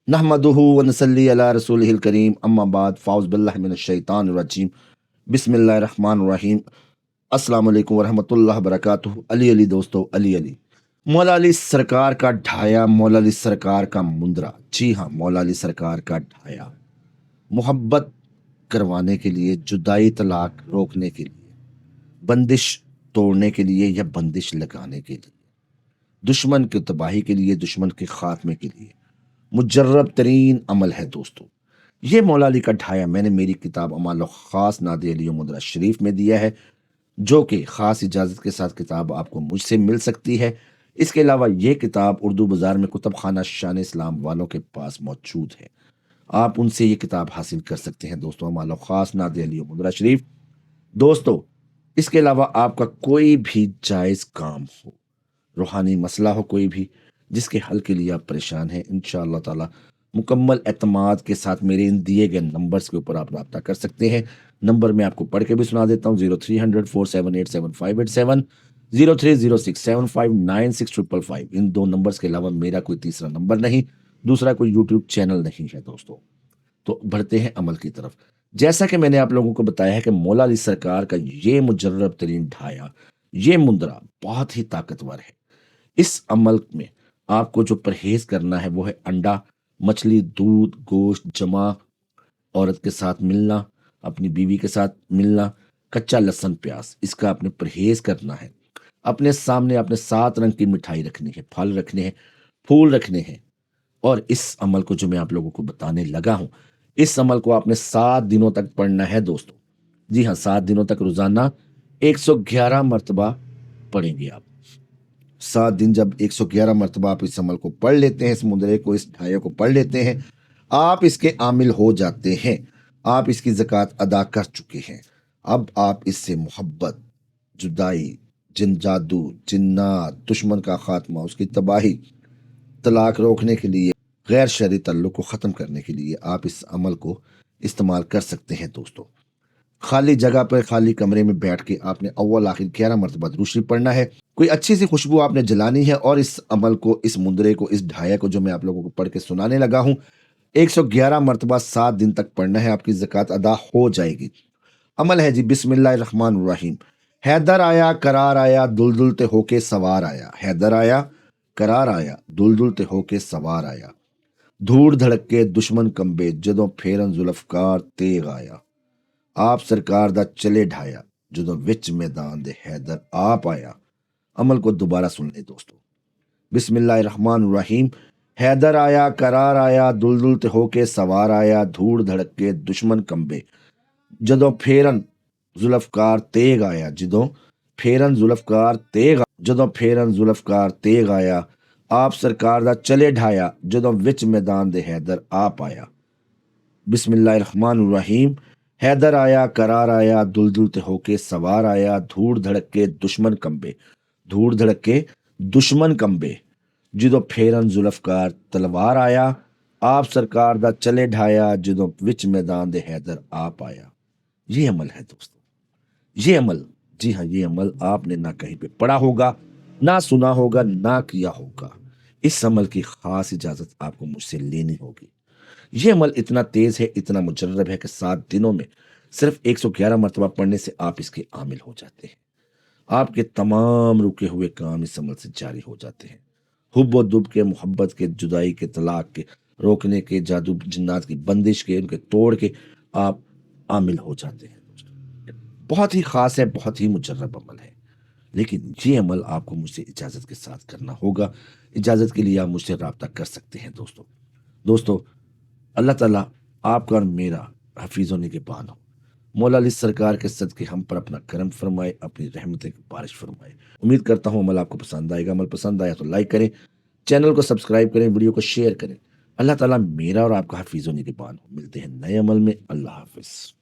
नहमदुहु व नसल्ली अला रसूलिहिल करीम अम्मा बाद फ़ाउज़ बिल्लाहि मिनश शैतानिर रजीम बिस्मिल्लाहिर रहमानिर रहीम अस्सलाम वालेकुम व रहमतुल्लाहि व बरकातुहू। अली अली दोस्तों, अली अली। मौला अली सरकार का ढाया, मौला अली सरकार का मुंदरा। जी हाँ, मौला अली सरकार का ढाया। मोहब्बत करवाने के लिए, जुदाई तलाक रोकने के लिए, बंदिश तोड़ने के लिए या बंदिश लगाने के लिए, दुश्मन की तबाही के लिए, दुश्मन के खात्मे के लिए मुजर्रब तरीन अमल है दोस्तों। ये मौला अली का ढाया मैंने मेरी किताब अमाल ख़ास नादे अली मुद्रा शरीफ में दिया है, जो कि ख़ास इजाज़त के साथ किताब आपको मुझसे मिल सकती है। इसके अलावा ये किताब उर्दू बाज़ार में कुतुब खाना शान इस्लाम वालों के पास मौजूद है। आप उनसे ये किताब हासिल कर सकते हैं दोस्तों, अमाल ख़ास नादे अली मुद्रा शरीफ। दोस्तों, इसके अलावा आपका कोई भी जायज़ काम हो, रूहानी मसला हो कोई भी, जिसके हल के लिए आप परेशान हैं, इंशाअल्लाह ताला मुकम्मल एतमाद के साथ मेरे इन दिए गए नंबर्स के ऊपर आप रब्ता कर सकते हैं। नंबर मैं आपको पढ़ के भी सुना देता हूँ। 0300 4787 587, 0306759655। इन दो नंबर्स के अलावा मेरा कोई तीसरा नंबर नहीं, दूसरा कोई यूट्यूब चैनल नहीं है दोस्तों। तो बढ़ते हैं अमल की तरफ। जैसा कि मैंने आप लोगों को बताया है कि मौला अली सरकार का ये मुजर्रब तरीन ढाया, ये मुंदरा बहुत ही ताकतवर है। इस अमल में आपको जो परहेज करना है वो है अंडा, मछली, दूध, गोश्त, जमा, औरत के साथ मिलना, अपनी बीवी के साथ मिलना, कच्चा लहसुन, प्याज, इसका आपने परहेज करना है। अपने सामने आपने 7 रंग की मिठाई रखनी है, फल रखने हैं, फूल रखने हैं। और इस अमल को जो मैं आप लोगों को बताने लगा हूं, इस अमल को आपने 7 दिनों तक पढ़ना है दोस्तों। जी हाँ, 7 दिनों तक रोजाना 111 मरतबा पढ़ेंगे आप। 7 दिन जब 111 मरतबा आप इस अमल को पढ़ लेते हैं, इस मुंदरे को, इस ढाया को पढ़ लेते हैं, आप इसके आमिल हो जाते हैं। आप इसकी ज़कात अदा कर चुके हैं। अब आप इससे मोहब्बत, जुदाई, जिन जादू, जिन्नात, दुश्मन का खात्मा, उसकी तबाही, तलाक रोकने के लिए, गैर शरई तल्लुक को ख़त्म करने के लिए आप इस अमल को इस्तेमाल कर सकते हैं दोस्तों। खाली जगह पर, खाली कमरे में बैठ के आपने अव्वल आखिर 11 मरतबा दुरूद शरीफ पढ़ना है। कोई अच्छी सी खुशबू आपने जलानी है और इस अमल को, इस मुंदरे को, इस ढाया को जो मैं आप लोगों को पढ़ के सुनाने लगा हूं, 111 मरतबा 7 दिन तक पढ़ना है। आपकी ज़कात अदा हो जाएगी। अमल है जी, बिस्मिल्लाहिर रहमानिर रहीम। हैदर आया, करार आया, दुलदुल ते होके सवार आया। हैदर आया, करार आया, दुलदुल ते होके सवार आया। धूड़ धड़क के दुश्मन कंबे, जदों फेरन जुल्फकार तेग आया। आप सरकार दा चले ढाया, जदों विच मैदान दे हैदर आप आया। अमल को दोबारा सुन ले दोस्तों। बिस्मिल्लाहिर्रहमानिर्रहीम। हैदर आया, करार आया, दुलदुल ते होके सवार आया। धूड़ धड़क के दुश्मन कंबे, जदों फेरन जुल्फकार तेग आया। जदों फेरन जुल्फकार तेग आया। आप सरकार दा चले ढाया, जदों विच मैदान दे हैदर आप आया। बिस्मिल्लाहिर्रहमानिर्रहीम। हैदर आया, करार आया, दुलदुल ते होके सवार आया। धूड़ धड़क के दुश्मन कंबे, धूड़ धड़क के दुश्मन कंबे, जिदों फेरन जुल्फकार तलवार आया। आप सरकार दा चले ढाया, जदों विच मैदान दे हैदर आप आया। ये अमल है दोस्तों, ये अमल। जी हाँ, ये अमल आपने ना कहीं पे पढ़ा होगा, ना सुना होगा, ना किया होगा। इस अमल की खास इजाजत आपको मुझसे लेनी होगी। ये अमल इतना तेज है, इतना मुजर्रब है कि 7 दिनों में सिर्फ 111 मरतबा पढ़ने से आप इसके आमिल हो जाते हैं। आपके तमाम रुके हुए काम इस अमल से जारी हो जाते हैं। हुब्ब व दुब के, मोहब्बत के, जुदाई के, तलाक के, रोकने के, जादू जिन्नात की बंदिश के, उनके तोड़ के आप आमिल हो जाते हैं। बहुत ही खास है, बहुत ही मुजर्रब अमल है। लेकिन ये अमल आपको मुझसे इजाज़त के साथ करना होगा। इजाज़त के लिए आप मुझसे रब्ता कर सकते हैं दोस्तों। दोस्तों, अल्लाह ताला आपका और मेरा हफीज़ व निगहबान हो। मौला अली सरकार के सदके हम पर अपना करम फरमाए, अपनी रहमतें की बारिश फरमाए। उम्मीद करता हूँ अमल आपको पसंद आएगा। अमल पसंद आया तो लाइक करें, चैनल को सब्सक्राइब करें, वीडियो को शेयर करें। अल्लाह ताला मेरा और आपका हफीज़ व निगहबान हो। मिलते हैं नए अमल में। अल्लाह हाफ़िज़।